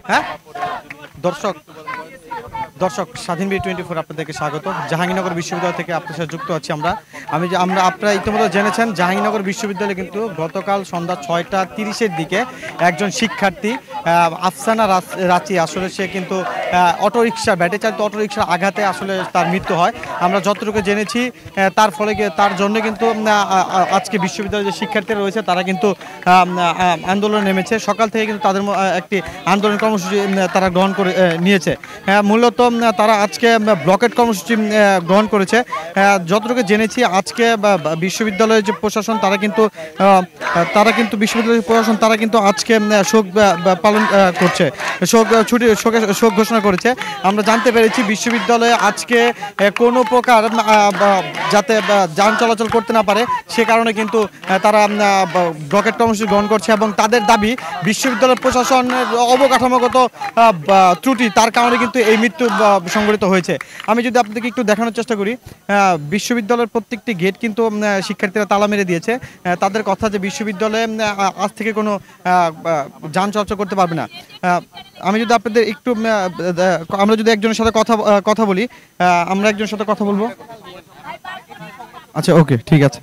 হ্যাঁ দর্শক দর্শক স্বাধীন বি 24 আপনাদেরকে স্বাগত। জাহাঙ্গীরনগর বিশ্ববিদ্যালয় থেকে আপনার সাথে যুক্ত আছি আমরা আপনারা ইতিমধ্যে জেনেছেন জাহাঙ্গীরনগর বিশ্ববিদ্যালয়ে কিন্তু গতকাল সন্ধ্যা 6:30-এর দিকে একজন শিক্ষার্থী আফসানা রাচি আসলে সে কিন্তু অটোরিকশা ব্যাটে চালিত অটোরিকশার আঘাতে আসলে তার মৃত্যু হয়। আমরা যতটুকু জেনেছি তার জন্য কিন্তু আজকে বিশ্ববিদ্যালয়ের যে শিক্ষার্থীরা রয়েছে তারা কিন্তু আন্দোলনে নেমেছে। সকাল থেকে কিন্তু তাদের একটি আন্দোলন কর্মসূচি তারা গ্রহণ করে নিয়েছে। মূলত তারা আজকে ব্লকেট কর্মসূচি গ্রহণ করেছে। যতটুকু জেনেছি আজকে বিশ্ববিদ্যালয়ের যে প্রশাসন তারা কিন্তু বিশ্ববিদ্যালয়ের প্রশাসন তারা কিন্তু আজকে শোক পালন করছে, শোক ঘোষণা করেছে। আমরা জানতে পেরেছি বিশ্ববিদ্যালয়ে আজকে কোনো প্রকার যাতে যান চলাচল করতে না পারে সে কারণে কিন্তু তারা ব্লকেট কর্মসূচি গ্রহণ করছে এবং তাদের দাবি বিশ্ববিদ্যালয় প্রশাসনের অবকাঠামোগত ত্রুটি তার কারণে কিন্তু এই মৃত্যু সংঘটিত হয়েছে। আমি যদি আপনাদেরকে একটু দেখানোর চেষ্টা করি, বিশ্ববিদ্যালয়ের প্রত্যেকটি গেট কিন্তু শিক্ষার্থীরা তালা মেরে দিয়েছে। তাদের কথা যে বিশ্ববিদ্যালয়ে আজ থেকে কোনো যান চলাচল করতে পারবে না। আমি যদি আপনাদের একটু আমরা যদি একজনের সাথে কথা বলি, আমরা একজনের সাথে কথা বলবো। আচ্ছা, ওকে, ঠিক আছে।